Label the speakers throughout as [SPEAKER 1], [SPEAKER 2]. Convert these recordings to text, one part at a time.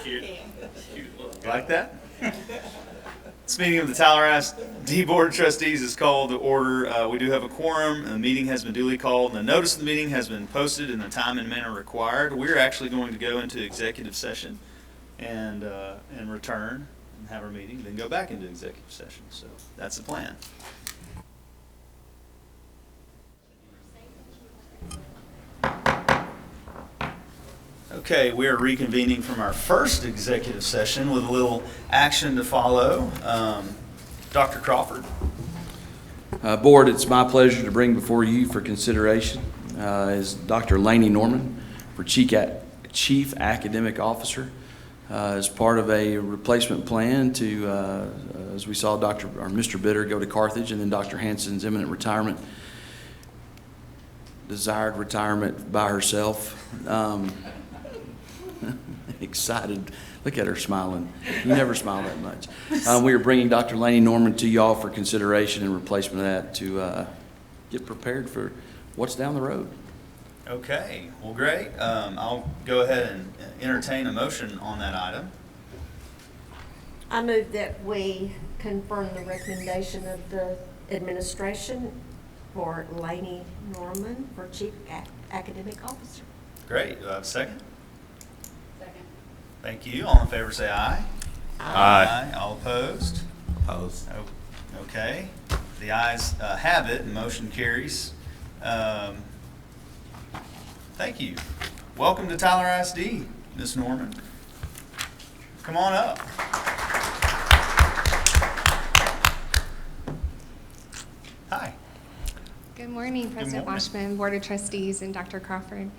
[SPEAKER 1] Cute look.
[SPEAKER 2] Like that? This meeting of the Tyler ISD Board of Trustees is called to order. We do have a quorum, and the meeting has been duly called, and the notice of the meeting has been posted in the time and manner required. We're actually going to go into executive session and return and have our meeting, then go back into executive session. So that's the plan. Okay, we are reconvening from our first executive session with a little action to follow. Dr. Crawford.
[SPEAKER 3] Board, it's my pleasure to bring before you for consideration is Dr. Laney Norman for Chief Academic Officer as part of a replacement plan to, as we saw Mr. Bitter go to Carthage, and then Dr. Hanson's imminent retirement, desired retirement by herself. Excited. Look at her smiling. You never smile that much. We are bringing Dr. Laney Norman to y'all for consideration and replacement of that to get prepared for what's down the road.
[SPEAKER 2] Okay, well, great. I'll go ahead and entertain a motion on that item.
[SPEAKER 4] I move that we confirm the recommendation of the administration for Laney Norman for Chief Academic Officer.
[SPEAKER 2] Great. Do I have a second?
[SPEAKER 5] Second.
[SPEAKER 2] Thank you. All in favor say aye.
[SPEAKER 1] Aye.
[SPEAKER 2] All opposed?
[SPEAKER 1] Opposed.
[SPEAKER 2] Okay. The ayes have it, and motion carries. Thank you. Welcome to Tyler ISD, Ms. Norman. Come on up. Hi.
[SPEAKER 5] Good morning, President
[SPEAKER 2] morning.
[SPEAKER 5] Washman, Board of Trustees, and Dr. Crawford.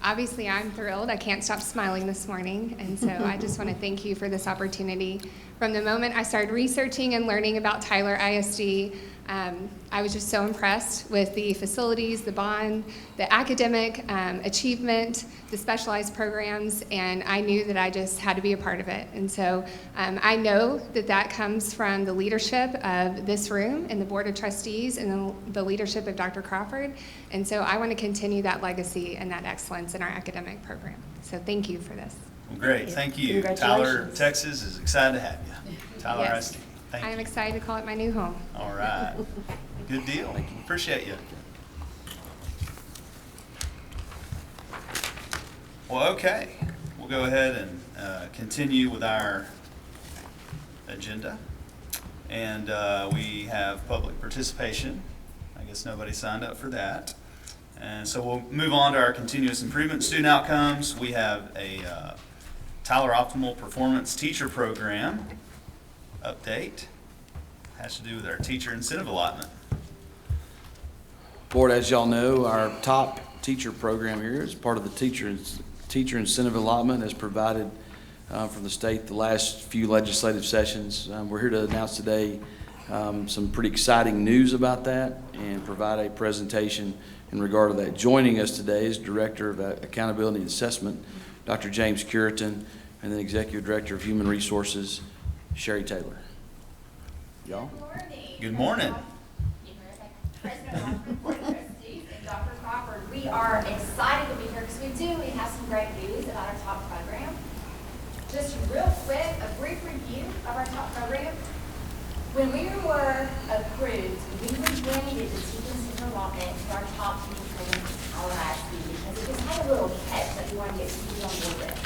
[SPEAKER 5] Obviously, I'm thrilled. I can't stop smiling this morning, and so I just want to thank you for this opportunity. From the moment I started researching and learning about Tyler ISD, I was just so impressed with the facilities, the bond, the academic achievement, the specialized programs, and I knew that I just had to be a part of it. And so I know that that comes from the leadership of this room and the Board of Trustees and the leadership of Dr. Crawford. And so I want to continue that legacy and that excellence in our academic program. So thank you for this.
[SPEAKER 2] Well, great. Thank you.
[SPEAKER 4] Congratulations.
[SPEAKER 2] Tyler, Texas is excited to have you. Tyler
[SPEAKER 5] Yes.
[SPEAKER 2] ISD. Thank
[SPEAKER 5] I
[SPEAKER 2] you.
[SPEAKER 5] am excited to call it my new home.
[SPEAKER 2] All right. Good deal. Appreciate you. Well, okay. We'll go ahead and continue with our agenda. And we have public participation. I guess nobody signed up for that. And so we'll move on to our continuous improvement student outcomes. We have a Tyler Optimal Performance Teacher Program update. Has to do with our teacher incentive allotment.
[SPEAKER 3] Board, as y'all know, our top teacher program here is part of the teacher incentive allotment as provided from the state the last few legislative sessions. We're here to announce today some pretty exciting news about that and provide a presentation in regard to that. Joining us today is Director of Accountability and Assessment, Dr. James Curitan, and then Executive Director of Human Resources, Sherry Taylor. Y'all?
[SPEAKER 2] Good morning.
[SPEAKER 6] President Washman, Board of Trustees, and Dr. Crawford. We are excited to be here because we have some great news about our top program. Just real quick, a brief review of our top program. When we were approved, we rebranded the teacher incentive allotment to our top teacher program, Tyler ISD, because it just had a little catch that we wanted to get people on board with.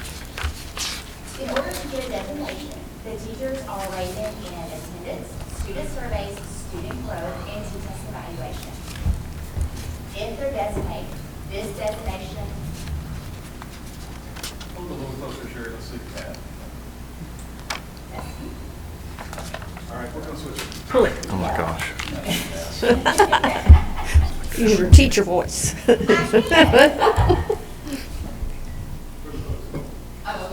[SPEAKER 6] In order to get a designation, the teachers are rated in attendance, student surveys, student growth, and T-test evaluation. If they're designated, this designation.
[SPEAKER 1] Hold a little closer, Sherry. Let's see the tab. All right, we're going to switch.
[SPEAKER 4] Pull it.
[SPEAKER 1] Oh, my gosh.
[SPEAKER 4] Your teacher voice.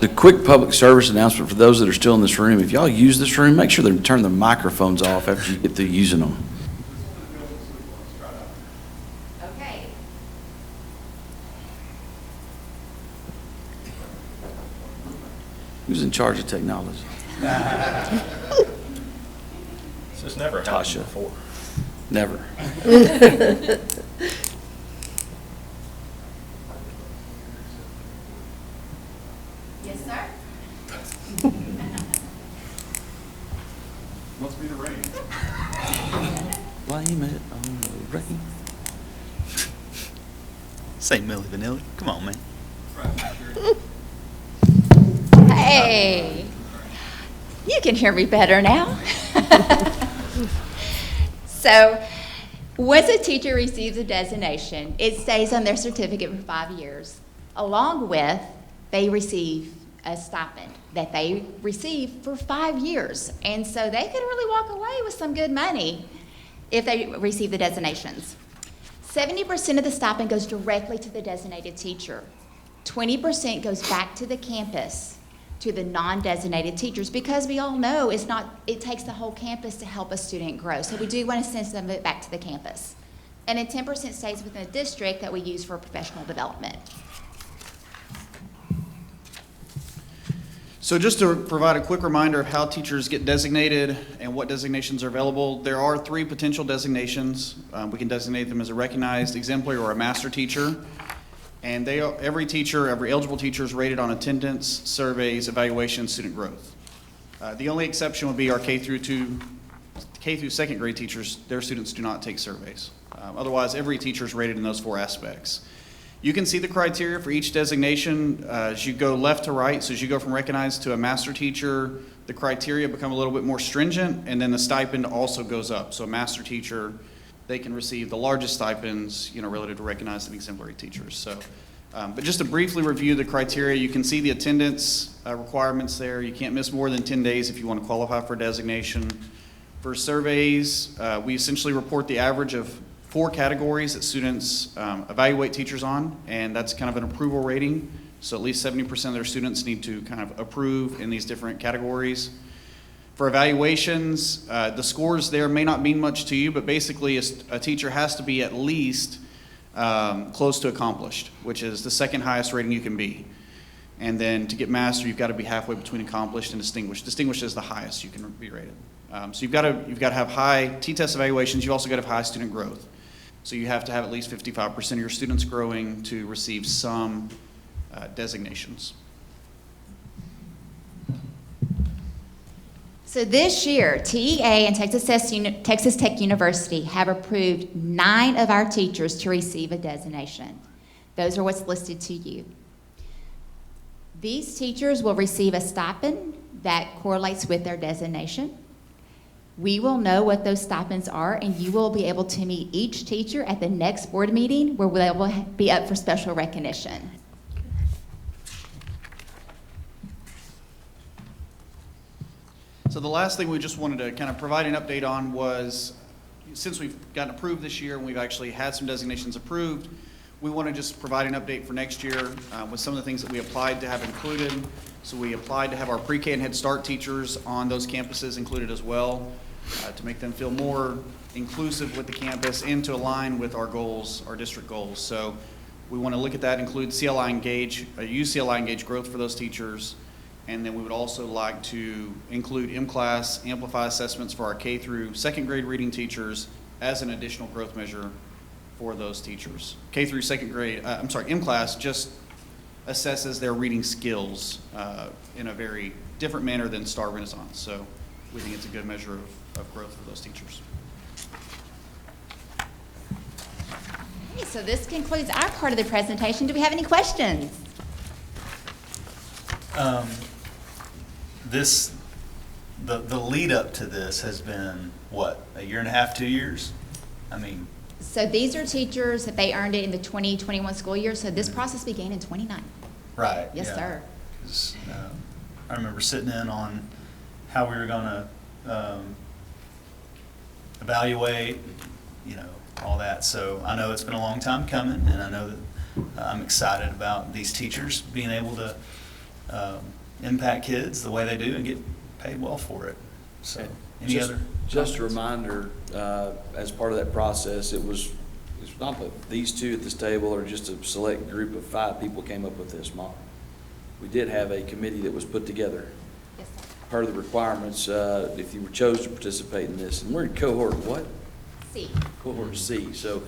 [SPEAKER 3] The quick public service announcement for those that are still in this room. If y'all use this room, make sure they turn the microphones off after you get through using them.
[SPEAKER 6] Okay.
[SPEAKER 3] Who's in charge of technology?
[SPEAKER 1] This has never happened
[SPEAKER 3] Tasha.
[SPEAKER 1] before.
[SPEAKER 3] Never.
[SPEAKER 6] Yes, sir.
[SPEAKER 3] Blame it on the rain.
[SPEAKER 2] Say Milli Vanilli. Come on, man.
[SPEAKER 7] Hey, you can hear me better now. So, once a teacher receives a designation, it stays on their certificate for 5 years. Along with, they receive a stipend that they receive for 5 years. And so they could really walk away with some good money if they receive the designations. 70% of the stipend goes directly to the designated teacher. 20% goes back to the campus, to the non-designated teachers, because we all know it takes the whole campus to help a student grow. So we do want to send some of it back to the campus. And then 10% stays within the district that we use for professional development.
[SPEAKER 8] So just to provide a quick reminder of how teachers get designated and what designations are available, there are 3 potential designations. We can designate them as a recognized exemplary or a master teacher. And every eligible teacher is rated on attendance, surveys, evaluation, student growth. The only exception would be our K through 2nd grade teachers. Their students do not take surveys. Otherwise, every teacher is rated in those 4 aspects. You can see the criteria for each designation as you go left to right. So as you go from recognized to a master teacher, the criteria become a little bit more stringent, and then the stipend also goes up. So a master teacher, they can receive the largest stipends, relative to recognized and exemplary teachers. So, but just to briefly review the criteria, you can see the attendance requirements there. You can't miss more than 10 days if you want to qualify for a designation. For surveys, we essentially report the average of 4 categories that students evaluate teachers on, and that's kind of an approval rating. So at least 70% of their students need to kind of approve in these different categories. For evaluations, the scores there may not mean much to you, but basically a teacher has to be at least close to accomplished, which is the 2nd highest rating you can be. And then to get master, you've got to be halfway between accomplished and distinguished. Distinguished is the highest you can be rated. So you've got to have high T-test evaluations. You've also got to have high student growth. So you have to have at least 55% of your students growing to receive some designations.
[SPEAKER 7] So this year, TEA and Texas Tech University have approved 9 of our teachers to receive a designation. Those are what's listed to you. These teachers will receive a stipend that correlates with their designation. We will know what those stipends are, and you will be able to meet each teacher at the next board meeting where they will be up for special recognition.
[SPEAKER 8] So the last thing we just wanted to kind of provide an update on was, since we've gotten approved this year and we've actually had some designations approved, we want to just provide an update for next year with some of the things that we applied to have included. So we applied to have our pre-K and Head Start teachers on those campuses included as well, to make them feel more inclusive with the campus and to align with our goals, our district goals. So we want to look at that, include CLI Engage, use CLI Engage growth for those teachers. And then we would also like to include M-Class Amplify assessments for our K through 2nd grade reading teachers as an additional growth measure for those teachers. K through 2nd grade, M-Class just assesses their reading skills in a very different manner than Star Renaissance. So we think it's a good measure of growth for those teachers.
[SPEAKER 7] Okay, so this concludes our part of the presentation. Do we have any questions?
[SPEAKER 2] The lead up to this has been, what, a year and a half, 2 years? I mean.
[SPEAKER 7] So these are teachers that they earned it in the 2021 school year, so this process began in 29.
[SPEAKER 2] Right.
[SPEAKER 7] Yes,
[SPEAKER 2] yeah.
[SPEAKER 7] sir.
[SPEAKER 2] 'Cause, I remember sitting in on how we were going to evaluate, all that. So I know it's been a long time coming, and I know that I'm excited about these teachers being able to impact kids the way they do and get paid well for it. So,
[SPEAKER 3] Just a reminder, as part of that process, it's not that these 2 at this table or just a select group of 5 people came up with this model. We did have a committee that was put together.
[SPEAKER 7] Yes, sir.
[SPEAKER 3] Part of the requirements, if you chose to participate in this, and we're in cohort what?
[SPEAKER 7] C.
[SPEAKER 3] Cohort C. So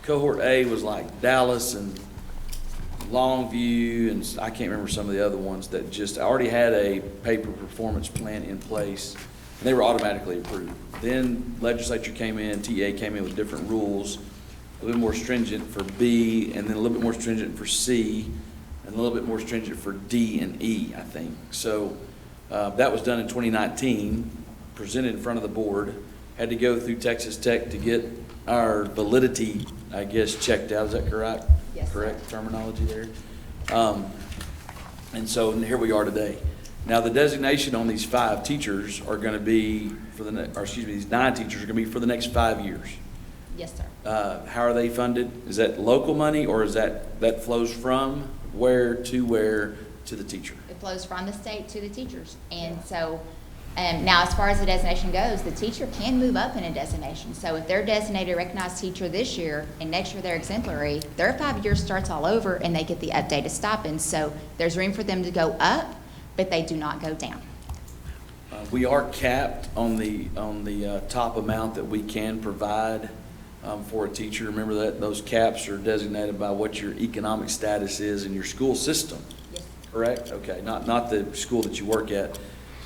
[SPEAKER 3] cohort A was like Dallas and Longview, and I can't remember some of the other ones that just already had a paper performance plan in place. and they were automatically approved. Then legislature came in, TA came in with different rules, a little bit more stringent for B, and then a little bit more stringent for C, and a little bit more stringent for D and E, I think. So that was done in 2019, presented in front of the board, had to go through Texas Tech to get our validity, I guess, checked out. Is that correct?
[SPEAKER 7] Yes.
[SPEAKER 3] Correct terminology there? And so here we are today. Now, the designation on these 5 teachers are going to be for these 9 teachers are going to be for the next 5 years.
[SPEAKER 7] Yes, sir.
[SPEAKER 3] How are they funded? Is that local money, or is that flows from where to the teacher?
[SPEAKER 7] It flows from the state to the teachers. And so now, as far as the designation goes, the teacher can move up in a designation. So if they're designated recognized teacher this year and next year they're exemplary, their 5 years starts all over and they get the updated stipend. So there's room for them to go up, but they do not go down.
[SPEAKER 3] We are capped on the top amount that we can provide for a teacher. Remember that those caps are designated by what your economic status is in your school system.
[SPEAKER 7] Yes.
[SPEAKER 3] Correct? Okay, not the school that you work at.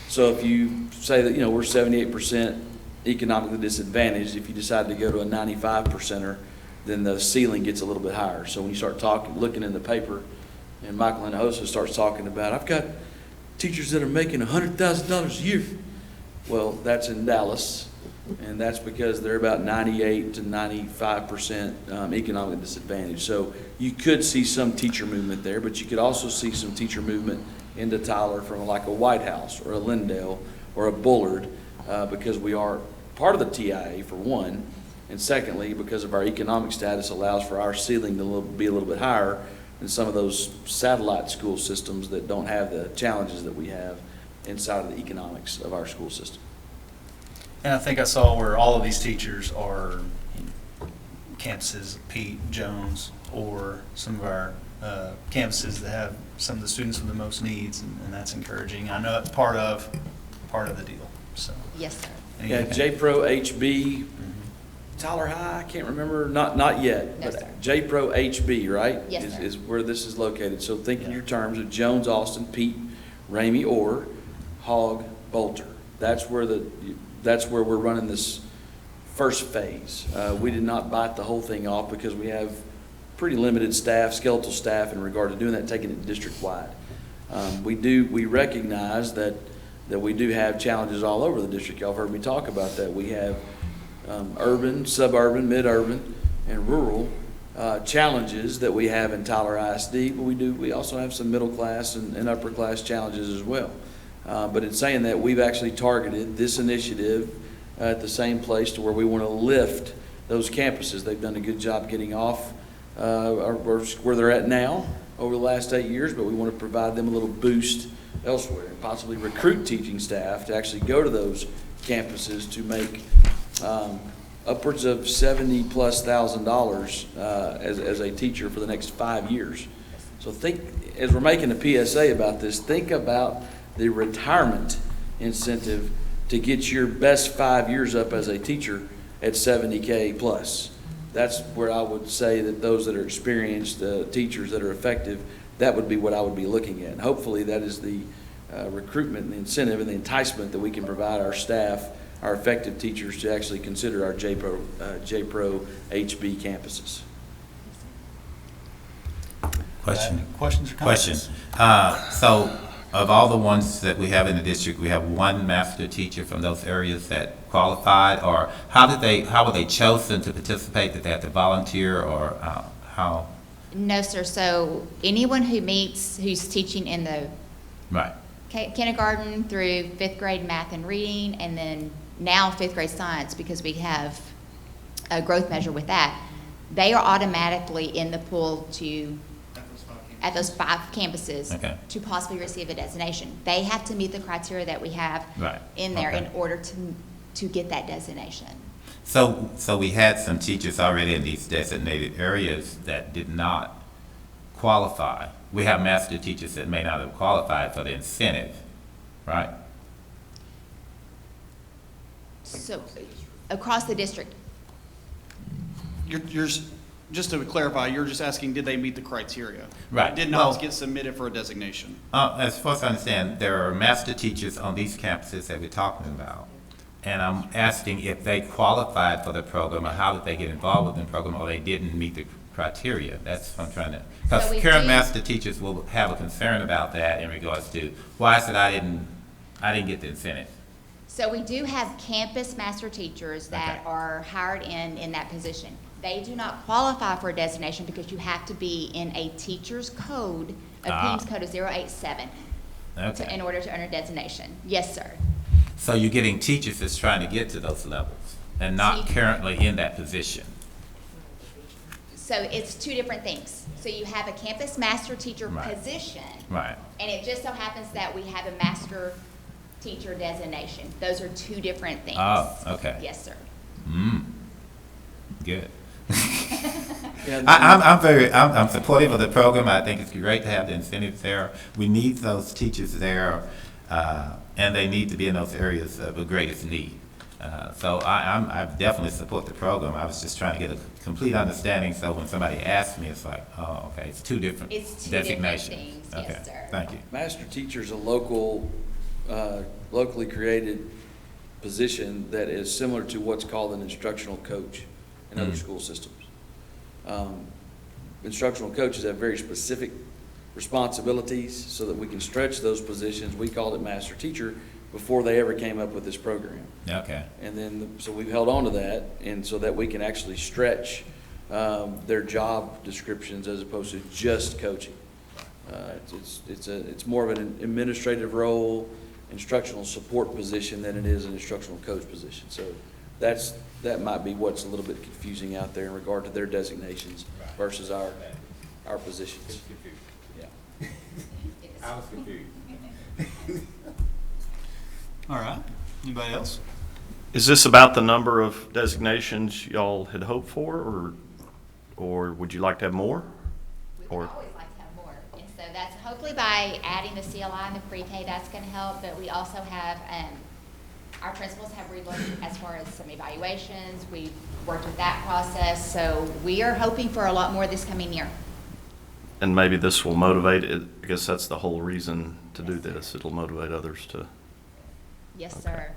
[SPEAKER 3] So if you say that, we're 78% economically disadvantaged, if you decide to go to a 95%er, then the ceiling gets a little bit higher. So when you start looking in the paper, and Michael Hinojosa starts talking about, I've got teachers that are making $100,000 a year. Well, that's in Dallas, and that's because they're about 98 to 95% economically disadvantaged. So you could see some teacher movement there, but you could also see some teacher movement into Tyler from like a White House or a Lindale or a Bullard, because we are part of the TIA for one, and secondly, because of our economic status allows for our ceiling to be a little bit higher than some of those satellite school systems that don't have the challenges that we have inside of the economics of our school system.
[SPEAKER 2] And I think I saw where all of these teachers are in campuses, Pete, Jones, or some of our campuses that have some of the students with the most needs, and that's encouraging. I know it's part of the deal. So
[SPEAKER 7] Yes, sir.
[SPEAKER 3] Yeah, J-Pro HB, Tyler High, I can't remember, not yet,
[SPEAKER 7] No,
[SPEAKER 3] but
[SPEAKER 7] sir.
[SPEAKER 3] J-Pro HB, right?
[SPEAKER 7] Yes, sir.
[SPEAKER 3] Is where this is located. So think in your terms of Jones, Austin, Pete, Ramey, or Hogg, Bolter. That's where we're running this first phase. We did not bite the whole thing off because we have pretty limited staff, skeletal staff in regard to doing that, taking it district-wide. We recognize that we do have challenges all over the district. Y'all have heard me talk about that. We have urban, suburban, mid-urban, and rural challenges that we have in Tyler ISD, but we also have some middle class and upper class challenges as well. But in saying that, we've actually targeted this initiative at the same place to where we want to lift those campuses. They've done a good job getting off where they're at now over the last 8 years, but we want to provide them a little boost elsewhere and possibly recruit teaching staff to actually go to those campuses to make upwards of $70,000+ as a teacher for the next 5 years. So think, as we're making a PSA about this, think about the retirement incentive to get your best 5 years up as a teacher at $70K plus. That's where I would say that those that are experienced, teachers that are effective, that would be what I would be looking at. And hopefully that is the recruitment and the incentive and the enticement that we can provide our staff, our effective teachers, to actually consider our J-Pro HB campuses.
[SPEAKER 9] Question.
[SPEAKER 2] Questions or comments?
[SPEAKER 9] Question. So of all the ones that we have in the district, we have one master teacher from those areas that qualified, or how were they chosen to participate? Did they have to volunteer, or how?
[SPEAKER 7] No, sir. So anyone who's teaching in the
[SPEAKER 9] Right.
[SPEAKER 7] kindergarten through 5th grade math and reading, and then now 5th grade science, because we have a growth measure with that, they are automatically in the pool at those 5 campuses
[SPEAKER 9] Okay.
[SPEAKER 7] to possibly receive a designation. They have to meet the criteria that we have
[SPEAKER 9] Right.
[SPEAKER 7] in there
[SPEAKER 9] Okay.
[SPEAKER 7] in order to get that designation.
[SPEAKER 9] So we had some teachers already in these designated areas that did not qualify. We have master teachers that may not have qualified for the incentive, right?
[SPEAKER 7] So across the district,
[SPEAKER 8] You're just to clarify, you're just asking, did they meet the criteria?
[SPEAKER 9] Right.
[SPEAKER 8] Did not
[SPEAKER 9] Well-
[SPEAKER 8] get submitted for a designation.
[SPEAKER 9] As far as I understand, there are master teachers on these campuses that we're talking about. And I'm asking if they qualified for the program, or how did they get involved with the program, or they didn't meet the criteria. That's what I'm trying to,
[SPEAKER 7] So
[SPEAKER 9] because
[SPEAKER 7] we
[SPEAKER 9] current
[SPEAKER 7] do-
[SPEAKER 9] master teachers will have a concern about that in regards to, why is it I didn't get the incentive?
[SPEAKER 7] So we do have campus master teachers that
[SPEAKER 9] Okay.
[SPEAKER 7] are hired in that position. They do not qualify for a designation because you have to be in a teacher's code, a
[SPEAKER 9] Ah.
[SPEAKER 7] PEIMS code of 087, in
[SPEAKER 9] Okay.
[SPEAKER 7] order to earn a designation. Yes, sir.
[SPEAKER 9] So you're getting teachers that's trying to get to those levels and not
[SPEAKER 7] See-
[SPEAKER 9] currently in that position?
[SPEAKER 7] So it's two different things. So you have a campus master teacher
[SPEAKER 9] Right.
[SPEAKER 7] position,
[SPEAKER 9] Right.
[SPEAKER 7] and it just so happens that we have a master teacher designation. Those are two different things.
[SPEAKER 9] Oh, okay.
[SPEAKER 7] Yes, sir.
[SPEAKER 9] Good.
[SPEAKER 3] Yeah,
[SPEAKER 9] I'm supportive of the program. I think it's great to have the incentives there. We need those teachers there, and they need to be in those areas of the greatest need. So I definitely support the program. I was just trying to get a complete understanding, so when somebody asks me, it's like, oh, okay, it's two different
[SPEAKER 7] It's two different
[SPEAKER 9] designations.
[SPEAKER 7] things, yes,
[SPEAKER 9] Okay,
[SPEAKER 7] sir.
[SPEAKER 9] thank you.
[SPEAKER 3] Master teacher is a locally created position that is similar to what's called an instructional coach in other school systems. Instructional coaches have very specific responsibilities so that we can stretch those positions. We called it master teacher before they ever came up with this program.
[SPEAKER 9] Okay.
[SPEAKER 3] And then, so we've held on to that, and so that we can actually stretch their job descriptions as opposed to just coaching. It's more of an administrative role, instructional support position than it is an instructional coach position. So that might be what's a little bit confusing out there in regard to their designations versus our positions. Yeah.
[SPEAKER 9] I was confused.
[SPEAKER 2] All right. Anybody else?
[SPEAKER 1] Is this about the number of designations y'all had hoped for, or would you like to have more?
[SPEAKER 7] We
[SPEAKER 1] Or-
[SPEAKER 7] would always like to have more. And so that's hopefully by adding the CLI and the pre-K, that's going to help. But we also have, our principals have relooked as far as some evaluations. We've worked with that process. So we are hoping for a lot more this coming year.
[SPEAKER 1] And maybe this will motivate it. I guess that's the whole reason to do this. It'll motivate others to.
[SPEAKER 7] Yes, sir.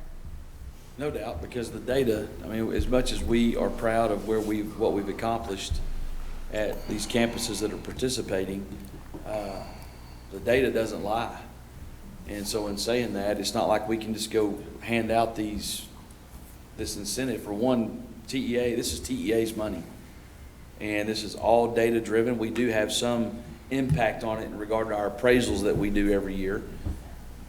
[SPEAKER 3] No doubt, because the data, I mean, as much as we are proud of what we've accomplished at these campuses that are participating, the data doesn't lie. And so in saying that, it's not like we can just go hand out this incentive for one TEA. This is TEA's money. And this is all data driven. We do have some impact on it in regard to our appraisals that we do every year.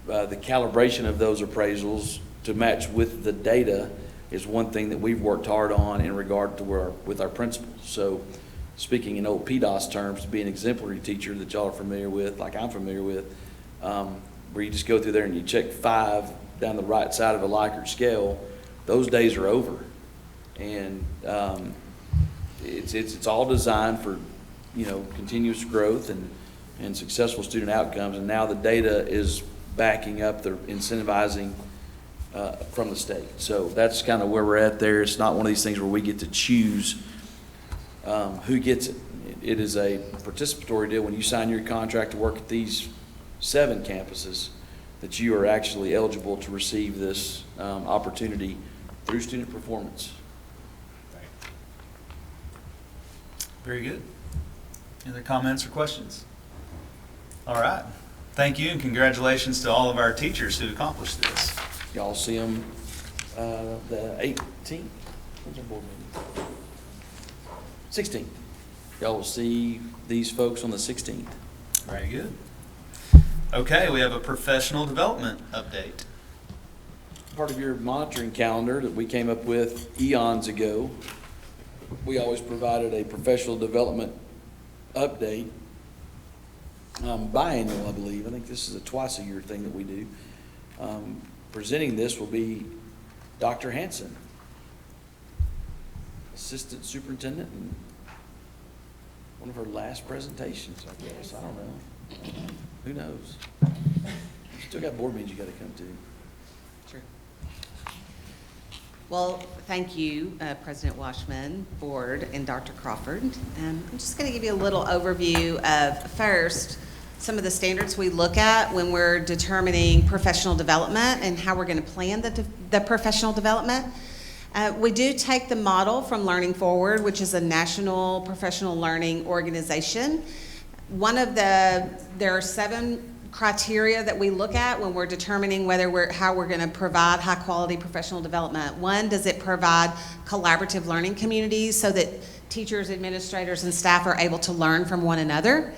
[SPEAKER 3] The calibration of those appraisals to match with the data is one thing that we've worked hard on in regard to with our principals. So speaking in old PDOS terms, to be an exemplary teacher that y'all are familiar with, like I'm familiar with, where you just go through there and you check 5 down the right side of a Likert scale, those days are over. And it's all designed for, continuous growth and successful student outcomes. And now the data is backing up the incentivizing from the state. So that's kind of where we're at there. It's not one of these things where we get to choose who gets it. It is a participatory deal. When you sign your contract to work at these 7 campuses, that you are actually eligible to receive this opportunity through student performance.
[SPEAKER 2] Very good. Any other comments or questions? All right. Thank you and congratulations to all of our teachers who accomplished this.
[SPEAKER 3] Y'all see them the 18th? When's our board meeting? 16th. Y'all will see these folks on the 16th.
[SPEAKER 2] Very good. Okay, we have a professional development update.
[SPEAKER 3] Part of your monitoring calendar that we came up with eons ago, we always provided a professional development update, biannual, I believe. I think this is a twice-a-year thing that we do. Presenting this will be Dr. Hanson, Assistant Superintendent, and one of her last presentations, I guess. I don't know. Who knows? Still got board meetings you gotta come to.
[SPEAKER 10] Sure. Well, thank you, President Washman, Board, and Dr. Crawford. I'm just going to give you a little overview of, first, some of the standards we look at when we're determining professional development and how we're going to plan the professional development. We do take the model from Learning Forward, which is a national professional learning organization. There are 7 criteria that we look at when we're determining how we're going to provide high quality professional development. 1, does it provide collaborative learning communities so that teachers, administrators, and staff are able to learn from one another?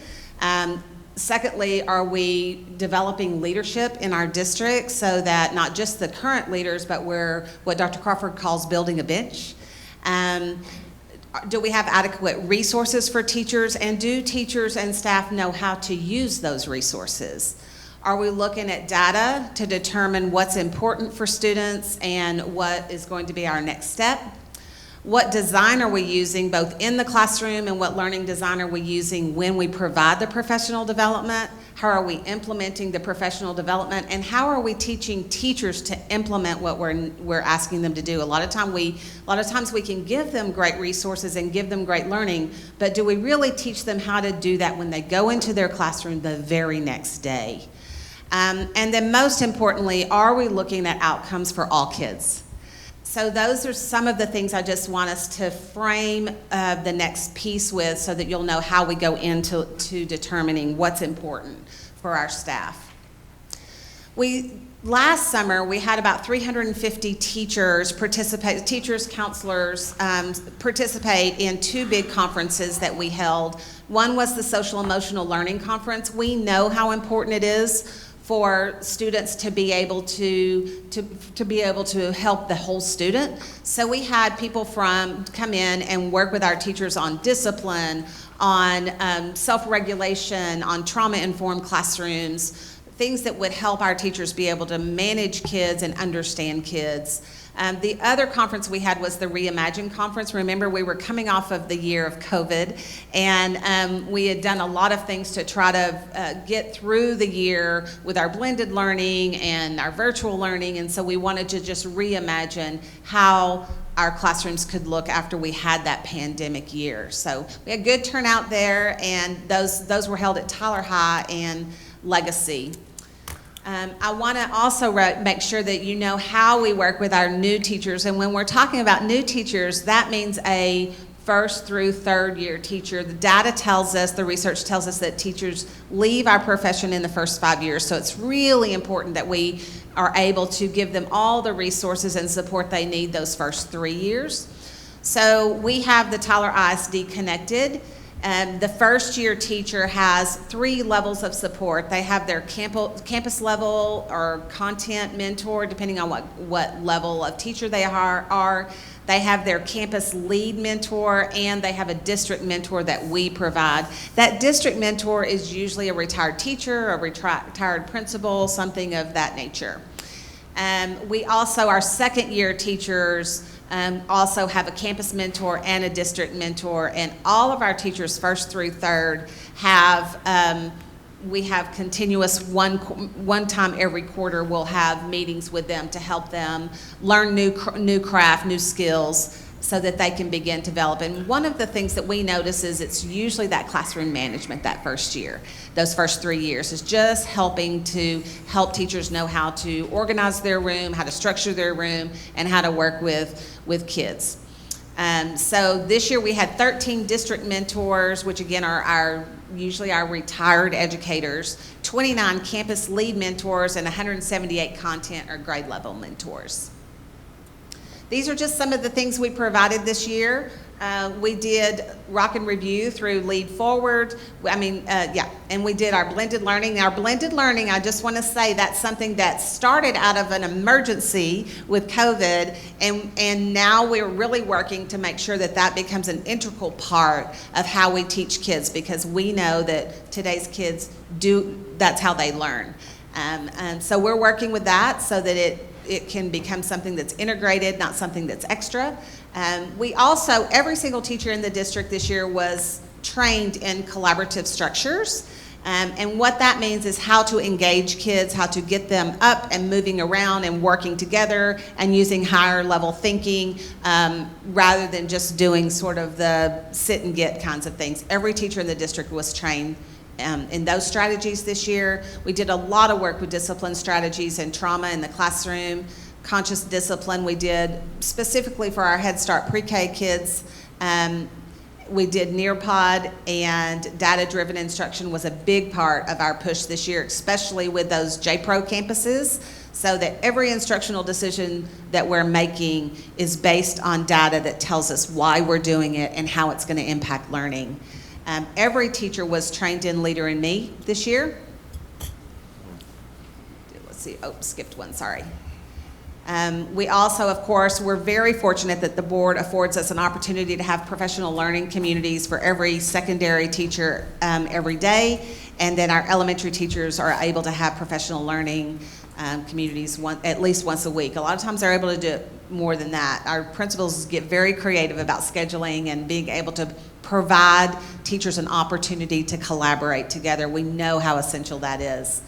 [SPEAKER 10] Secondly, are we developing leadership in our district so that not just the current leaders, but we're what Dr. Crawford calls building a bench? Do we have adequate resources for teachers, and do teachers and staff know how to use those resources? Are we looking at data to determine what's important for students and what is going to be our next step? What design are we using both in the classroom, and what learning design are we using when we provide the professional development? How are we implementing the professional development, and how are we teaching teachers to implement what we're asking them to do? A lot of times we can give them great resources and give them great learning, but do we really teach them how to do that when they go into their classroom the very next day? And then most importantly, are we looking at outcomes for all kids? So those are some of the things I just want us to frame the next piece with, so that you'll know how we go into determining what's important for our staff. Last summer, we had about 350 teachers, counselors, participate in 2 big conferences that we held. One was the Social Emotional Learning Conference. We know how important it is for students to be able to help the whole student. So we had people come in and work with our teachers on discipline, on self-regulation, on trauma-informed classrooms, things that would help our teachers be able to manage kids and understand kids. The other conference we had was the Reimagine Conference. Remember, we were coming off of the year of COVID, and we had done a lot of things to try to get through the year with our blended learning and our virtual learning, and so we wanted to just reimagine how our classrooms could look after we had that pandemic year. So we had good turnout there, and those were held at Tyler High and Legacy. I want to also make sure that you know how we work with our new teachers. And when we're talking about new teachers, that means a 1st through 3rd year teacher. The data tells us, the research tells us that teachers leave our profession in the first 5 years. So it's really important that we are able to give them all the resources and support they need those first 3 years. So we have the Tyler ISD Connected. The 1st year teacher has 3 levels of support. They have their campus level or content mentor, depending on what level of teacher they are. They have their campus lead mentor, and they have a district mentor that we provide. That district mentor is usually a retired teacher, a retired principal, something of that nature. We also, our 2nd year teachers, also have a campus mentor and a district mentor, and all of our teachers 1st through 3rd we have continuous one time every quarter we'll have meetings with them to help them learn new craft, new skills, so that they can begin to develop. And one of the things that we notice is it's usually that classroom management that 1st year. Those first 3 years is just helping to help teachers know how to organize their room, how to structure their room, and how to work with kids. So this year we had 13 district mentors, which again are usually our retired educators, 29 campus lead mentors, and 178 content or grade level mentors. These are just some of the things we provided this year. We did Rock and Review through Lead Forward. And we did our blended learning. Our blended learning, I just want to say that's something that started out of an emergency with COVID, and now we're really working to make sure that becomes an integral part of how we teach kids, because we know that today's kids that's how they learn. And so we're working with that so that it can become something that's integrated, not something that's extra. We also, every single teacher in the district this year was trained in collaborative structures. And what that means is how to engage kids, how to get them up and moving around and working together and using higher level thinking rather than just doing sort of the sit and get kinds of things. Every teacher in the district was trained in those strategies this year. We did a lot of work with discipline strategies and trauma in the classroom, conscious discipline we did specifically for our Head Start pre-K kids. We did Nearpod, and data-driven instruction was a big part of our push this year, especially with those J-Pro campuses, so that every instructional decision that we're making is based on data that tells us why we're doing it and how it's going to impact learning. Every teacher was trained in Leader in Me this year. Let's see, skipped one, sorry. We also, of course, we're very fortunate that the board affords us an opportunity to have professional learning communities for every secondary teacher every day, and then our elementary teachers are able to have professional learning communities at least once a week. A lot of times they're able to do it more than that. Our principals get very creative about scheduling and being able to provide teachers an opportunity to collaborate together. We know how essential that is.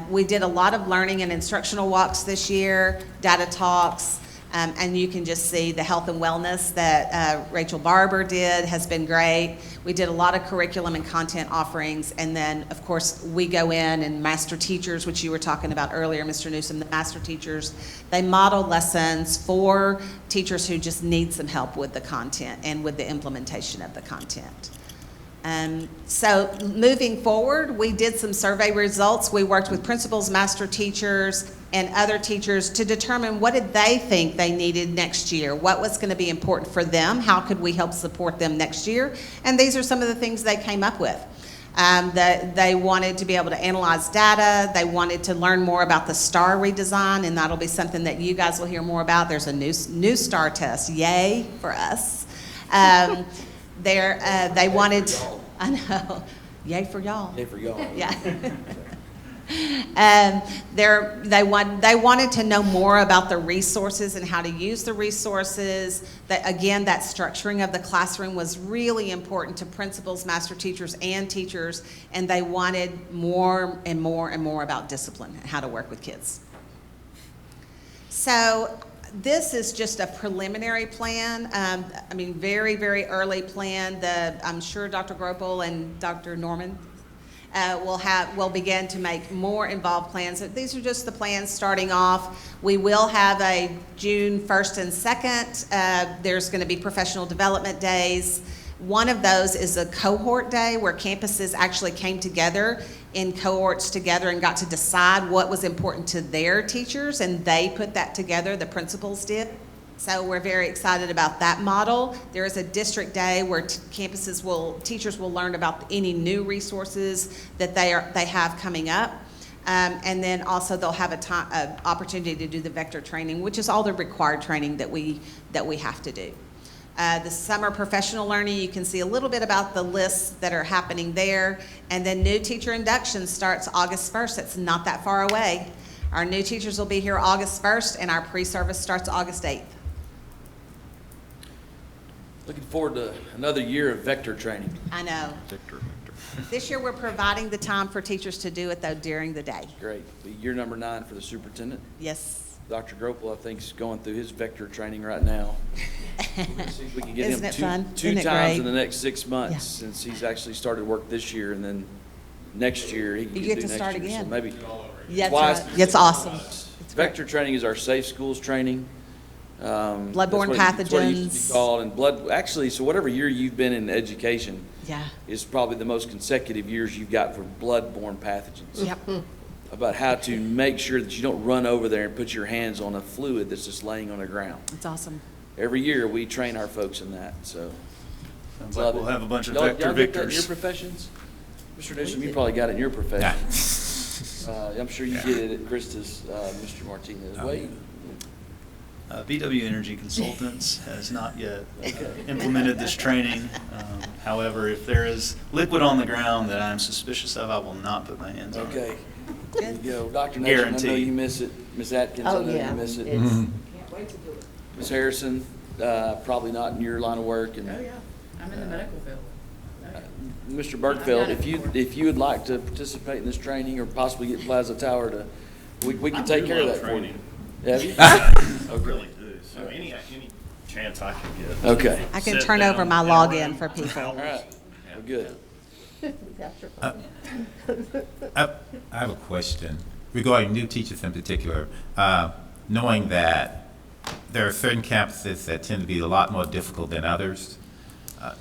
[SPEAKER 10] We did a lot of learning and instructional walks this year, data talks, and you can just see the health and wellness that Rachel Barber did has been great. We did a lot of curriculum and content offerings, and then, of course, we go in and master teachers, which you were talking about earlier, Mr. Newsom, the master teachers, they model lessons for teachers who just need some help with the content and with the implementation of the content. So moving forward, we did some survey results. We worked with principals, master teachers, and other teachers to determine what did they think they needed next year, what was going to be important for them, how could we help support them next year, and these are some of the things they came up with. That they wanted to be able to analyze data, they wanted to learn more about the STAR redesign, and that'll be something that you guys will hear more about. There's a new STAR test, yay for us. They wanted, I know, yay for y'all.
[SPEAKER 3] Yay for y'all.
[SPEAKER 10] Yeah. They wanted to know more about the resources and how to use the resources. Again, that structuring of the classroom was really important to principals, master teachers, and teachers, and they wanted more and more and more about discipline and how to work with kids. So this is just a preliminary plan. I mean, very, very early plan. I'm sure Dr. Gropel and Dr. Norman will begin to make more involved plans. These are just the plans starting off. We will have a June 1st and 2nd. There's going to be professional development days. One of those is a cohort day where campuses actually came together in cohorts together and got to decide what was important to their teachers, and they put that together, the principals did. So we're very excited about that model. There is a district day where teachers will learn about any new resources that they have coming up. And then also they'll have an opportunity to do the vector training, which is all the required training that we have to do. The summer professional learning, you can see a little bit about the lists that are happening there. And then new teacher induction starts August 1st. It's not that far away. Our new teachers will be here August 1st, and our pre-service starts August 8th.
[SPEAKER 3] Looking forward to another year of vector training.
[SPEAKER 10] I know. This year we're providing the time for teachers to do it, though, during the day.
[SPEAKER 3] Great. Year number 9 for the superintendent.
[SPEAKER 10] Yes.
[SPEAKER 3] Dr. Gropel, I think, is going through his vector training right now. See if we can get
[SPEAKER 10] Isn't
[SPEAKER 3] him
[SPEAKER 10] it fun?
[SPEAKER 3] two
[SPEAKER 10] Isn't it
[SPEAKER 3] times
[SPEAKER 10] great?
[SPEAKER 3] in the next 6 months,
[SPEAKER 10] Yeah.
[SPEAKER 3] since he's actually started work this year, and then next year he can
[SPEAKER 10] You
[SPEAKER 3] do
[SPEAKER 10] get to
[SPEAKER 3] next
[SPEAKER 10] start
[SPEAKER 3] year.
[SPEAKER 10] again.
[SPEAKER 3] So maybe
[SPEAKER 10] That's
[SPEAKER 3] twice.
[SPEAKER 10] right. It's awesome. It's great.
[SPEAKER 3] Vector training is our safe schools training.
[SPEAKER 10] Bloodborne
[SPEAKER 3] That's what it used to
[SPEAKER 10] pathogens.
[SPEAKER 3] be called, and actually, so whatever year you've been in education
[SPEAKER 10] Yeah.
[SPEAKER 3] is probably the most consecutive years you've got for bloodborne pathogens.
[SPEAKER 10] Yep.
[SPEAKER 3] About how to make sure that you don't run over there and put your hands on a fluid that's just laying on the ground.
[SPEAKER 10] It's awesome.
[SPEAKER 3] Every year, we train our folks in that, so.
[SPEAKER 2] Sounds like we'll have a bunch of
[SPEAKER 3] Y'all
[SPEAKER 2] vector
[SPEAKER 3] get that in
[SPEAKER 2] victors.
[SPEAKER 3] your professions? Mr. Newsom, you probably got it in your profession. I'm sure you get it at Krista's, Mr. Martinez. Wait,
[SPEAKER 2] BW Energy Consultants has not yet implemented this training. However, if there is liquid on the ground that I'm suspicious of, I will not put my hands on it.
[SPEAKER 3] okay. There you go. Dr. Nation, I know
[SPEAKER 2] Guarantee.
[SPEAKER 3] you miss it. Ms. Atkins, I know you miss it. Ms. Harrison, probably not in your line of work. And,
[SPEAKER 11] Oh, yeah, I'm in the medical field.
[SPEAKER 3] Mr. Bergfeld, if you would like to participate in this training or possibly get Plaza Tower to, we can take care of that for you. Have you?
[SPEAKER 1] I really do. So any chance I can get.
[SPEAKER 3] Okay.
[SPEAKER 10] I can
[SPEAKER 1] Sit
[SPEAKER 10] turn
[SPEAKER 1] down
[SPEAKER 10] over my
[SPEAKER 1] in a
[SPEAKER 10] login
[SPEAKER 1] room
[SPEAKER 10] for people.
[SPEAKER 3] All right. Well, good.
[SPEAKER 9] I have a question regarding new teachers in particular. Knowing that there are certain campuses that tend to be a lot more difficult than others,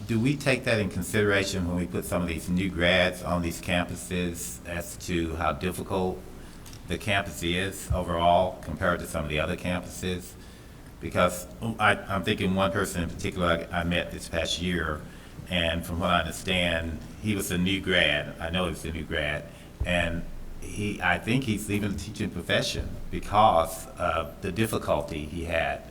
[SPEAKER 9] do we take that in consideration when we put some of these new grads on these campuses as to how difficult the campus is overall compared to some of the other campuses? Because I'm thinking one person in particular I met this past year, and from what I understand, he was a new grad. I know he was a new grad, and I think he's leaving the teaching profession because of the difficulty he had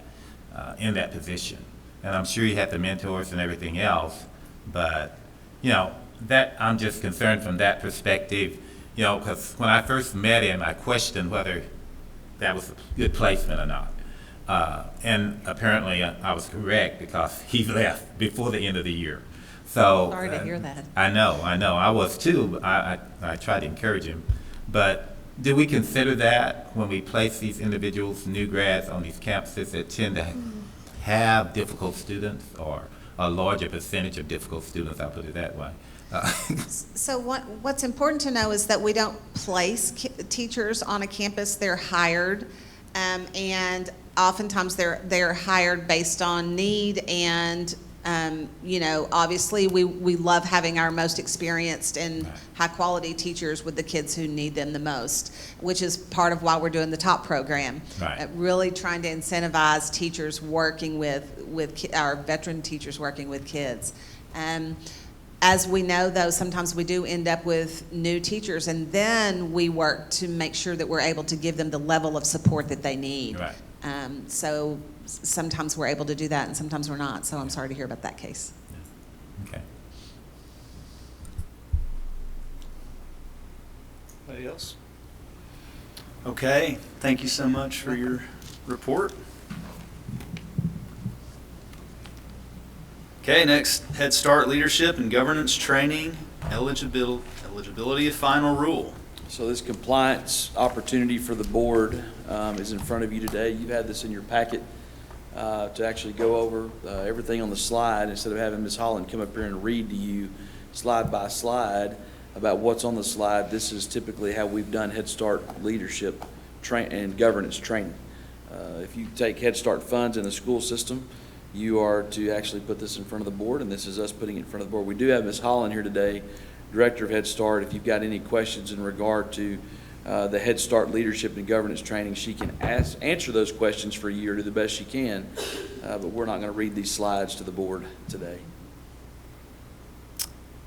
[SPEAKER 9] in that position. And I'm sure he had the mentors and everything else, but that I'm just concerned from that perspective. Because when I first met him, I questioned whether that was a good placement or not. And apparently I was correct because he left before the end of the year. So
[SPEAKER 10] Sorry to hear that.
[SPEAKER 9] I know. I was too. I tried to encourage him. But do we consider that when we place these individuals, new grads, on these campuses that tend to have difficult students, or a larger percentage of difficult students, I'll put it that way?
[SPEAKER 10] So what's important to know is that we don't place teachers on a campus. They're hired, and oftentimes they're hired based on need. And obviously we love having our most experienced and high quality teachers with the kids who need them the most, which is part of why we're doing the TOP program.
[SPEAKER 9] Right.
[SPEAKER 10] Really trying to incentivize teachers working with our veteran teachers working with kids. As we know, though, sometimes we do end up with new teachers, and then we work to make sure that we're able to give them the level of support that they need.
[SPEAKER 9] Right.
[SPEAKER 10] So sometimes we're able to do that, and sometimes we're not. So I'm sorry to hear about that case.
[SPEAKER 9] Okay.
[SPEAKER 2] Anybody else? Okay, thank you so much for your report. Okay, next, Head Start Leadership and Governance Training, eligibility of final rule.
[SPEAKER 3] So this compliance opportunity for the board is in front of you today. You've had this in your packet to actually go over everything on the slide instead of having Ms. Holland come up here and read to you slide by slide about what's on the slide. This is typically how we've done Head Start leadership and governance training. If you take Head Start funds in the school system, you are to actually put this in front of the board, and this is us putting it in front of the board. We do have Ms. Holland here today, Director of Head Start. If you've got any questions in regard to the Head Start leadership and governance training, she can answer those questions for you or do the best she can, but we're not going to read these slides to the board today.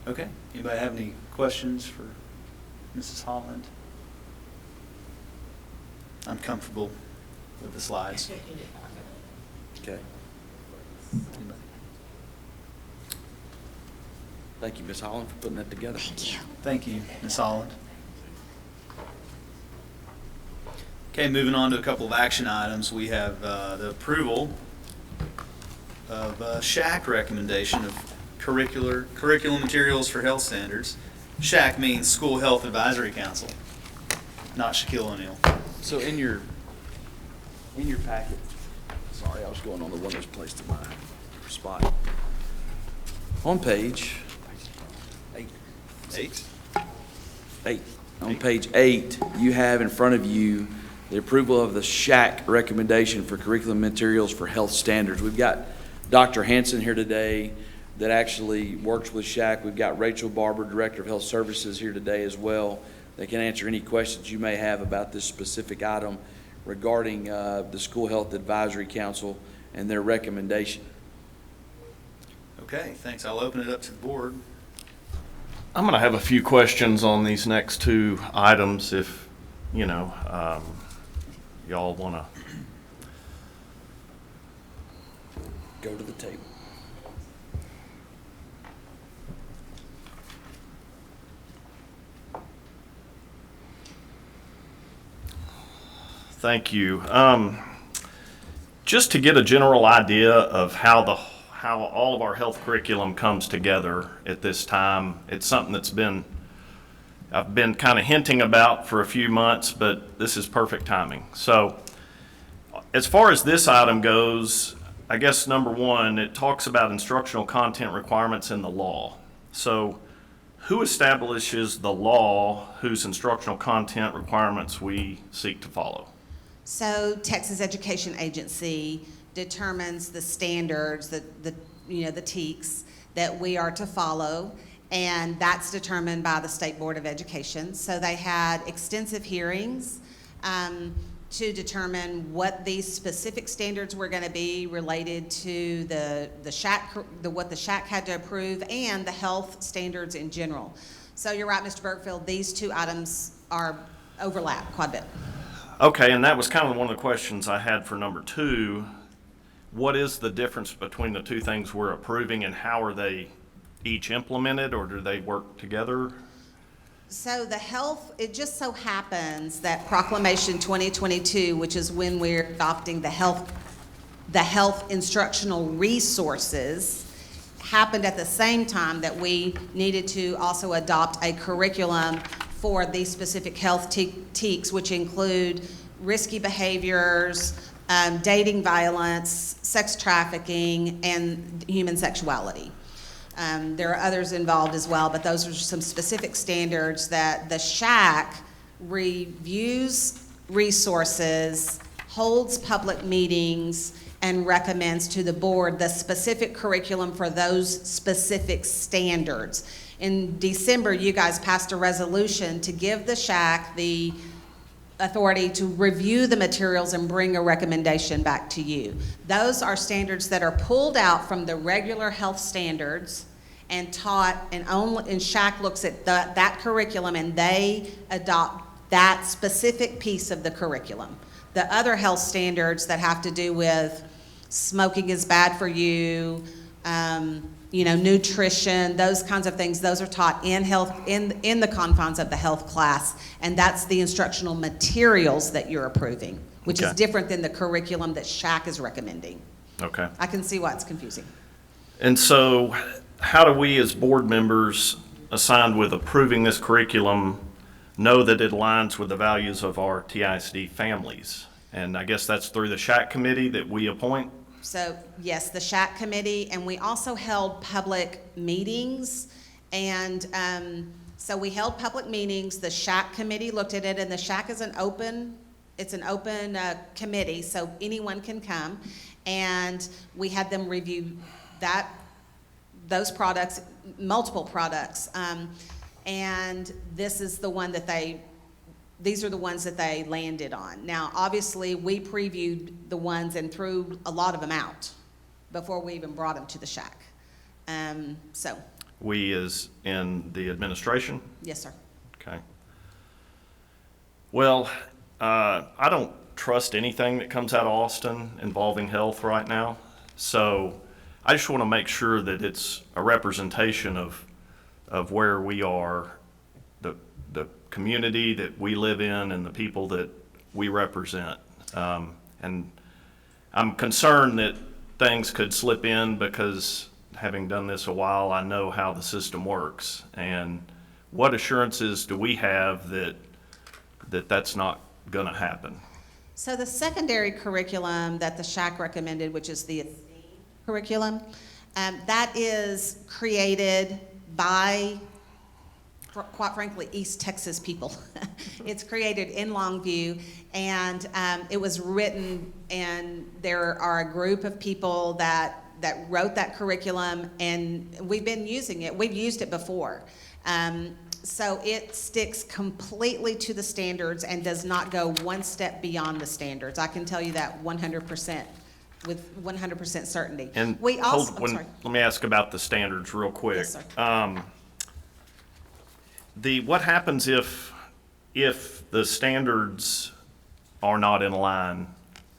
[SPEAKER 2] Okay, anybody have any questions for Mrs. Holland? I'm comfortable with the slides.
[SPEAKER 3] Okay. Thank you, Ms. Holland, for putting that together.
[SPEAKER 10] Thank you.
[SPEAKER 2] Thank you, Ms. Holland. Okay, moving on to a couple of action items. We have the approval of SHAC recommendation of curriculum materials for health standards. SHAC means School Health Advisory Council, not Shaquille O'Neal.
[SPEAKER 3] So in your packet, sorry, I was going on the one that's placed in my spot. On page 8. On page 8, you have in front of you the approval of the SHAC recommendation for curriculum materials for health standards. We've got Dr. Hanson here today that actually works with SHAC. We've got Rachel Barber, Director of Health Services, here today as well. They can answer any questions you may have about this specific item regarding the School Health Advisory Council and their recommendation.
[SPEAKER 2] Okay, thanks. I'll open it up to the board.
[SPEAKER 1] I'm going to have a few questions on these next two items if, y'all want to.
[SPEAKER 3] Go to the table.
[SPEAKER 1] Thank you. Just to get a general idea of how all of our health curriculum comes together at this time, it's something I've been kind of hinting about for a few months, but this is perfect timing. So as far as this item goes, I guess number one, it talks about instructional content requirements in the law. So who establishes the law whose instructional content requirements we seek to follow?
[SPEAKER 10] So Texas Education Agency determines the standards, the TEKS that we are to follow, and that's determined by the State Board of Education. So they had extensive hearings to determine what these specific standards were going to be related to what the SHAC had to approve and the health standards in general. So you're right, Mr. Bergfield, these two items overlap quite a bit.
[SPEAKER 1] Okay, and that was kind of one of the questions I had for number 2. What is the difference between the two things we're approving, and how are they each implemented, or do they work together?
[SPEAKER 10] So the health, it just so happens that Proclamation 2022, which is when we're adopting the health instructional resources, happened at the same time that we needed to also adopt a curriculum for these specific health TEKS, which include risky behaviors, dating violence, sex trafficking, and human sexuality. There are others involved as well, but those are some specific standards that the SHAC reviews resources, holds public meetings, and recommends to the board the specific curriculum for those specific standards. In December, you guys passed a resolution to give the SHAC the authority to review the materials and bring a recommendation back to you. Those are standards that are pulled out from the regular health standards and taught, and SHAC looks at that curriculum and they adopt that specific piece of the curriculum. The other health standards that have to do with smoking is bad for you, nutrition, those kinds of things, those are taught in health, in the confines of the health class, and that's the instructional materials that you're approving, which is different than the curriculum that SHAC is recommending.
[SPEAKER 1] Okay.
[SPEAKER 10] I can see why it's confusing.
[SPEAKER 1] And so how do we as board members assigned with approving this curriculum know that it aligns with the values of our TISD families? And I guess that's through the SHAC committee that we appoint?
[SPEAKER 10] So yes, the SHAC committee, and we also held public meetings. And so we held public meetings. The SHAC committee looked at it, and the SHAC is an open committee, so anyone can come. And we had them review those products, multiple products. And this is the one that these are the ones that they landed on. Now, obviously, we previewed the ones and threw a lot of them out before we even brought them to the SHAC.
[SPEAKER 1] We as in the administration?
[SPEAKER 10] Yes, sir.
[SPEAKER 1] Okay. Well, I don't trust anything that comes out of Austin involving health right now. So I just want to make sure that it's a representation of where we are, the community that we live in and the people that we represent. And I'm concerned that things could slip in because having done this a while, I know how the system works. And what assurances do we have that that's not going to happen?
[SPEAKER 10] So the secondary curriculum that the SHAC recommended, which is the curriculum, that is created by, quite frankly, East Texas people. It's created in Longview, and it was written, and there are a group of people that wrote that curriculum, and we've been using it. We've used it before. So it sticks completely to the standards and does not go one step beyond the standards. I can tell you that 100%. With 100% certainty.
[SPEAKER 1] And
[SPEAKER 10] we also,
[SPEAKER 1] let me ask about the standards real quick.
[SPEAKER 10] Yes, sir.
[SPEAKER 1] What happens if the standards are not in line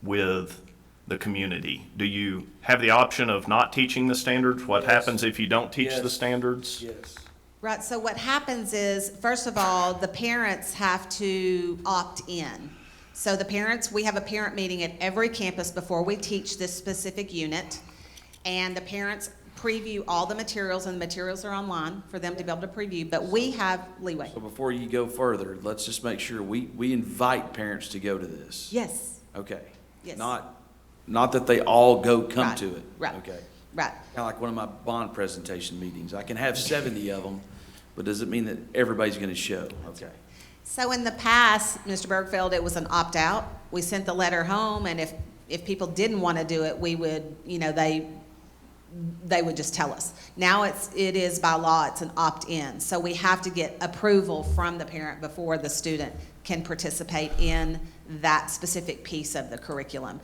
[SPEAKER 1] with the community? Do you have the option of not teaching the standards? What happens if you don't teach the standards?
[SPEAKER 3] Yes.
[SPEAKER 10] Right, so what happens is, first of all, the parents have to opt in. So the parents, we have a parent meeting at every campus before we teach this specific unit, and the parents preview all the materials, and the materials are online for them to be able to preview, but we have leeway.
[SPEAKER 3] So before you go further, let's just make sure we invite parents to go to this.
[SPEAKER 10] Yes.
[SPEAKER 3] Okay.
[SPEAKER 10] Yes.
[SPEAKER 3] Not that they all come
[SPEAKER 10] Right.
[SPEAKER 3] to it.
[SPEAKER 10] Right.
[SPEAKER 3] Okay.
[SPEAKER 10] Right.
[SPEAKER 3] Kind of like one of my bond presentation meetings. I can have 70 of them, but does it mean that everybody's going to show? Okay.
[SPEAKER 10] So in the past, Mr. Bergfeld, it was an opt-out. We sent the letter home, and if people didn't want to do it, we would, they would just tell us. Now it is by law, it's an opt-in. So we have to get approval from the parent before the student can participate in that specific piece of the curriculum.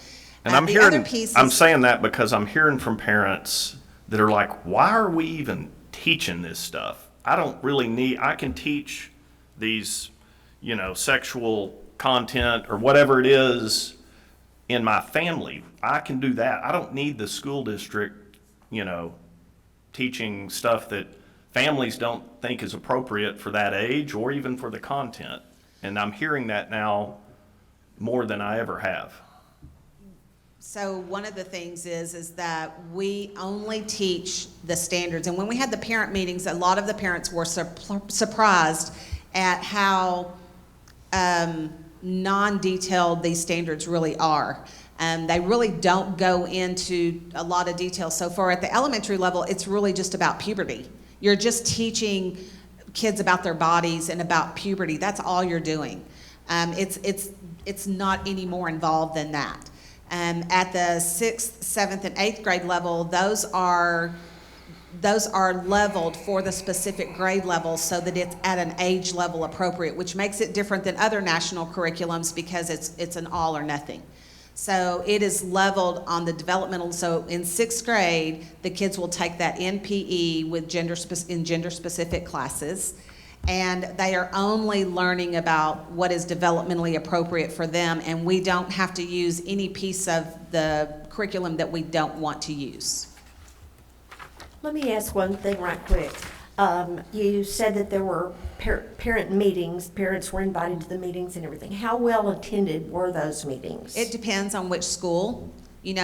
[SPEAKER 1] And I'm
[SPEAKER 10] the other
[SPEAKER 1] hearing,
[SPEAKER 10] piece
[SPEAKER 1] I'm
[SPEAKER 10] is-
[SPEAKER 1] saying that because I'm hearing from parents that are like, why are we even teaching this stuff? I don't really need, I can teach these, sexual content or whatever it is in my family. I can do that. I don't need the school district, teaching stuff that families don't think is appropriate for that age or even for the content. And I'm hearing that now more than I ever have.
[SPEAKER 10] So one of the things is that we only teach the standards. And when we had the parent meetings, a lot of the parents were surprised at how non-detailed these standards really are. They really don't go into a lot of detail. So far at the elementary level, it's really just about puberty. You're just teaching kids about their bodies and about puberty. That's all you're doing. It's not any more involved than that. At the 6th, 7th, and 8th grade level, those are leveled for the specific grade level so that it's at an age level appropriate, which makes it different than other national curriculums because it's an all or nothing. So it is leveled on the developmental. So in 6th grade, the kids will take that in PE with in gender-specific classes. And they are only learning about what is developmentally appropriate for them, and we don't have to use any piece of the curriculum that we don't want to use.
[SPEAKER 4] Let me ask one thing right quick. You said that there were parent meetings, parents were invited to the meetings and everything. How well attended were those meetings?
[SPEAKER 10] It depends on which school.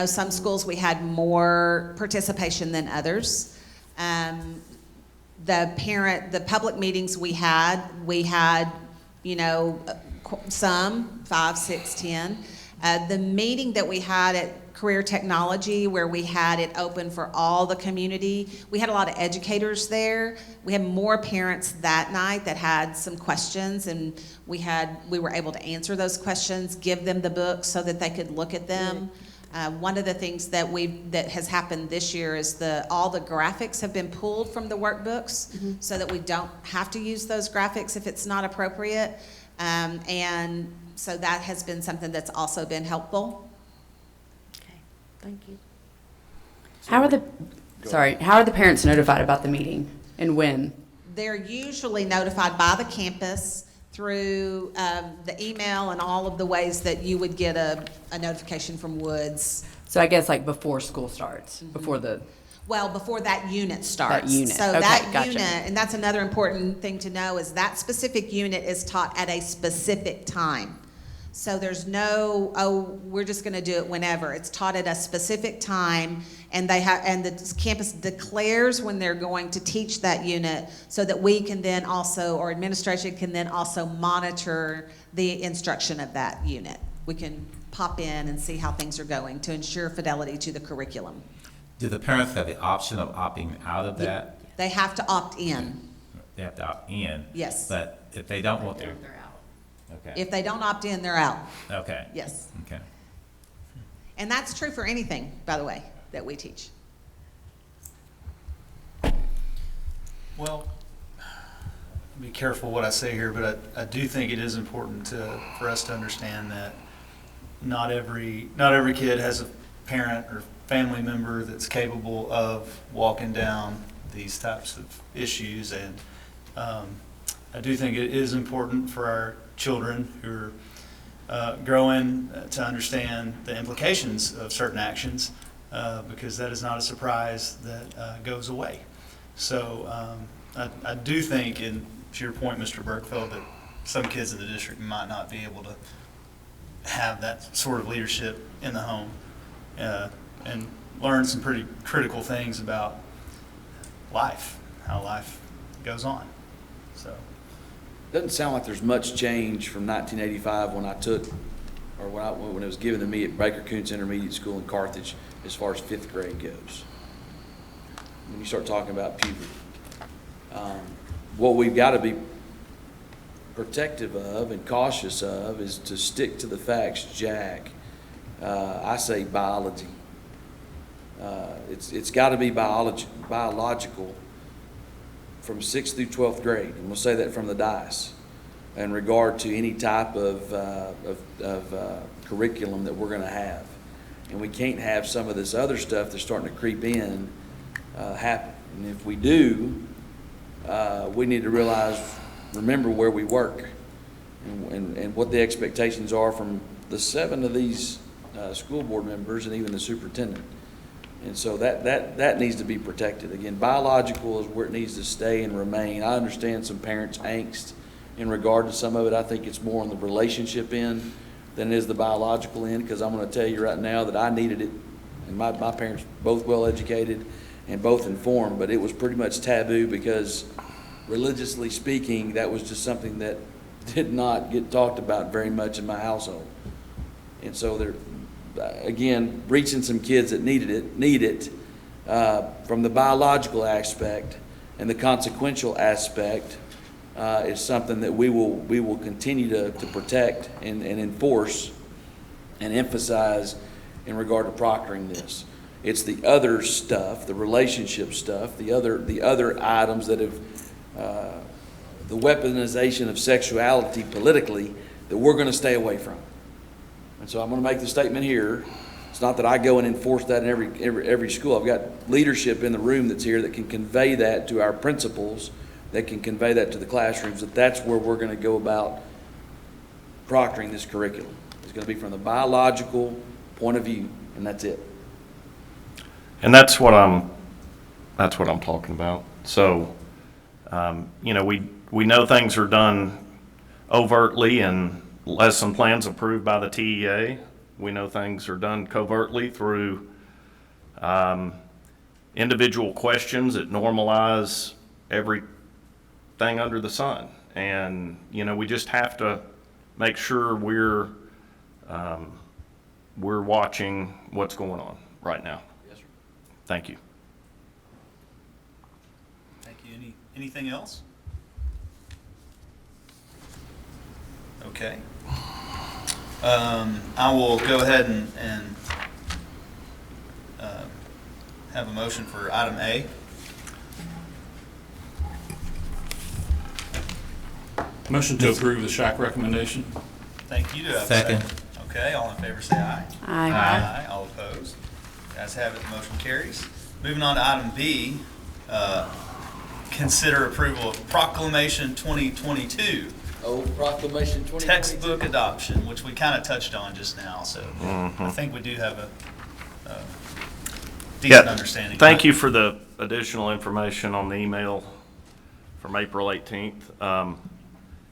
[SPEAKER 10] Some schools we had more participation than others. The public meetings we had, some, 5, 6, 10. The meeting that we had at Career Technology, where we had it open for all the community, we had a lot of educators there. We had more parents that night that had some questions, and we were able to answer those questions, give them the books so that they could look at them. One of the things that has happened this year is all the graphics have been pulled from the workbooks so that we don't have to use those graphics if it's not appropriate. And so that has been something that's also been helpful.
[SPEAKER 4] Okay, thank you.
[SPEAKER 11] How are the parents notified about the meeting and when?
[SPEAKER 10] They're usually notified by the campus through the email and all of the ways that you would get a notification from Woods.
[SPEAKER 11] So I guess like before school starts, before
[SPEAKER 10] that unit starts.
[SPEAKER 11] That unit.
[SPEAKER 10] So
[SPEAKER 11] Okay,
[SPEAKER 10] that
[SPEAKER 11] gotcha.
[SPEAKER 10] unit, and that's another important thing to know, is that specific unit is taught at a specific time. So there's no, we're just going to do it whenever. It's taught at a specific time, and the campus declares when they're going to teach that unit, so that we can then also, or administration can then also monitor the instruction of that unit. We can pop in and see how things are going to ensure fidelity to the curriculum.
[SPEAKER 9] Do the parents have the option of opting out of that?
[SPEAKER 10] They have to opt in.
[SPEAKER 9] They have to opt in?
[SPEAKER 10] Yes.
[SPEAKER 9] But if they don't want to?
[SPEAKER 11] They're out.
[SPEAKER 9] Okay.
[SPEAKER 10] If they don't opt in, they're out.
[SPEAKER 9] Okay.
[SPEAKER 10] Yes.
[SPEAKER 9] Okay.
[SPEAKER 10] And that's true for anything, by the way, that we teach.
[SPEAKER 2] Well, be careful what I say here, but I do think it is important for us to understand that not every kid has a parent or family member that's capable of walking down these types of issues, and I do think it is important for our children who are growing to understand the implications of certain actions, because that is not a surprise that goes away. So I do think, and to your point, Mr. Bergfeld, that some kids in the district might not be able to have that sort of leadership in the home and learn some pretty critical things about life, how life goes on. So.
[SPEAKER 3] Doesn't sound like there's much change from 1985 when I took, or when it was given to me at Baker Coontz Intermediate School in Carthage, as far as 5th grade goes. When you start talking about puberty. what we've got to be protective of and cautious of is to stick to the facts, Jack. I say biology. It's got to be biological from 6th through 12th grade, and we'll say that from the dais, in regard to any type of curriculum that we're going to have. And we can't have some of this other stuff that's starting to creep in happen. And if we do, we need to remember where we work and what the expectations are from the 7 of these school board members and even the superintendent. And so that needs to be protected. Again, biological is where it needs to stay and remain. I understand some parents' angst in regard to some of it. I think it's more on the relationship end than it is the biological end, because I'm going to tell you right now that I needed it, and my parents both well educated and both informed, but it was pretty much taboo because religiously speaking, that was just something that did not get talked about very much in my household. And so there, again, reaching some kids that need it from the biological aspect and the consequential aspect is something that we will continue to protect and enforce and emphasize in regard to proctoring this. It's the other stuff, the relationship stuff, the other items that have the weaponization of sexuality politically that we're going to stay away from. And so I'm going to make the statement here. It's not that I go and enforce that in every school. I've got leadership in the room that's here that can convey that to our principals, that can convey that to the classrooms, that's where we're going to go about proctoring this curriculum. It's going to be from the biological point of view, and that's it.
[SPEAKER 1] And that's what I'm talking about. So, we know things are done overtly and lesson plans approved by the TEA. We know things are done covertly through individual questions that normalize everything under the sun. And, we just have to make sure we're watching what's going on right now.
[SPEAKER 3] Yes, sir.
[SPEAKER 1] Thank you.
[SPEAKER 2] Thank you. Anything else? Okay. I will go ahead and have a motion for item A.
[SPEAKER 12] Motion to approve the SHAC recommendation.
[SPEAKER 2] Thank you. Do I have a
[SPEAKER 9] Second.
[SPEAKER 2] Okay, all in favor say aye.
[SPEAKER 11] Aye.
[SPEAKER 2] Aye. All opposed? Guys have it, the motion carries. Moving on to item B, consider approval of Proclamation 2022,
[SPEAKER 3] Oh, Proclamation 2022.
[SPEAKER 2] textbook adoption, which we kind of touched on just now, so I think we do have a decent understanding.
[SPEAKER 1] Thank you for the additional information on the email from April 18th.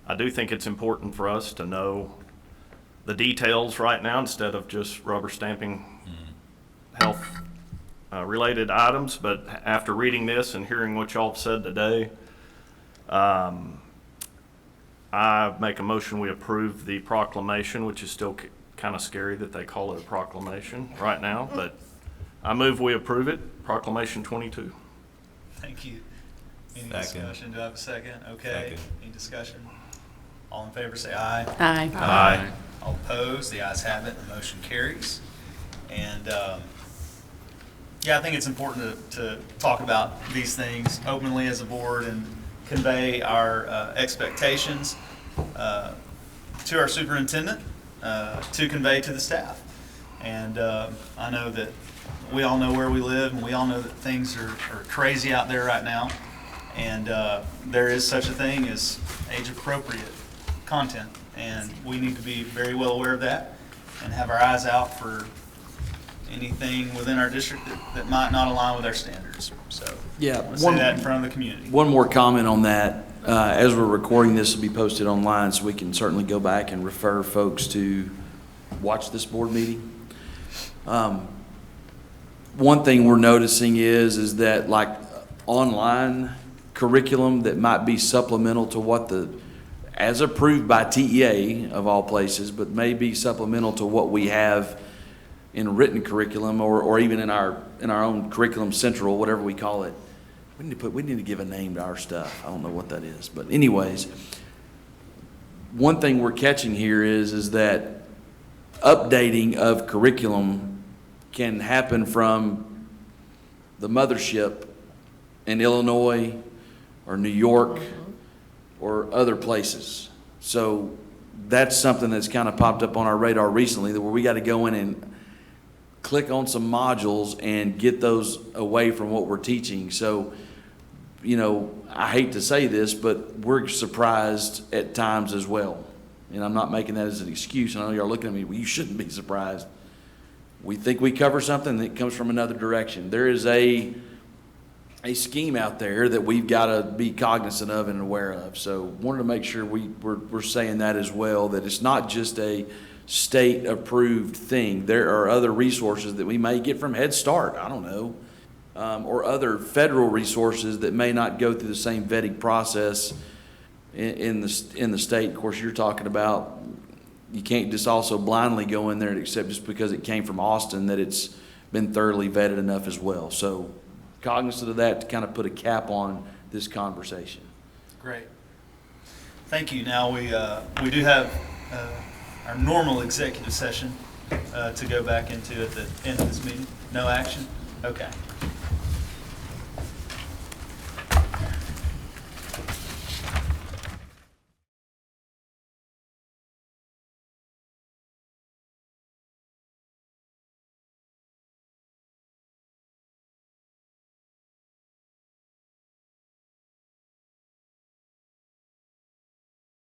[SPEAKER 1] I do think it's important for us to know the details right now instead of just rubber stamping health related items. But after reading this and hearing what y'all have said today, I make a motion we approve the proclamation, which is still kind of scary that they call it a proclamation right now, but I move we approve it, Proclamation 22.
[SPEAKER 2] Thank you. Any
[SPEAKER 9] Second.
[SPEAKER 2] discussion? Do I have a second? Okay.
[SPEAKER 9] Second.
[SPEAKER 2] Any discussion? All in favor say aye.
[SPEAKER 11] Aye.
[SPEAKER 1] Aye.
[SPEAKER 2] All opposed? The ayes have it. The motion carries. And yeah, I think it's important to talk about these things openly as a board and convey our expectations to our superintendent, to convey to the staff. And I know that we all know where we live, and we all know that things are crazy out there right now. And there is such a thing as age-appropriate content, and we need to be very well aware of that and have our eyes out for anything within our district that might not align with our standards. So
[SPEAKER 3] Yeah,
[SPEAKER 2] let's say that in front of the community.
[SPEAKER 3] One more comment on that. As we're recording, this will be posted online, so we can certainly go back and refer folks to watch this board meeting. One thing we're noticing is that like online curriculum that might be supplemental to what as approved by TEA of all places, but may be supplemental to what we have in written curriculum or even in our own curriculum central, whatever we call it. we need to give a name to our stuff. I don't know what that is, but anyways, one thing we're catching here is that updating of curriculum can happen from the mothership in Illinois or New York or other places. So that's something that's kind of popped up on our radar recently, that where we got to go in and click on some modules and get those away from what we're teaching. So, you know, I hate to say this, but we're surprised at times as well. And I'm not making that as an excuse. I know y'all looking at me, well, you shouldn't be surprised. We think we cover something that comes from another direction. There is a scheme out there that we've got to be cognizant of and aware of. So wanted to make sure we're saying that as well, that it's not just a state-approved thing. There are other resources that we may get from Head Start, I don't know, or other federal resources that may not go through the same vetting process in the state. Of course, you're talking about, you can't just also blindly go in there and accept just because it came from Austin that it's been thoroughly vetted enough as well. So cognizant of that to kind of put a cap on this conversation.
[SPEAKER 2] Great. Thank you. Now we do have our normal executive session to go back into at the end of this meeting. No action? Okay.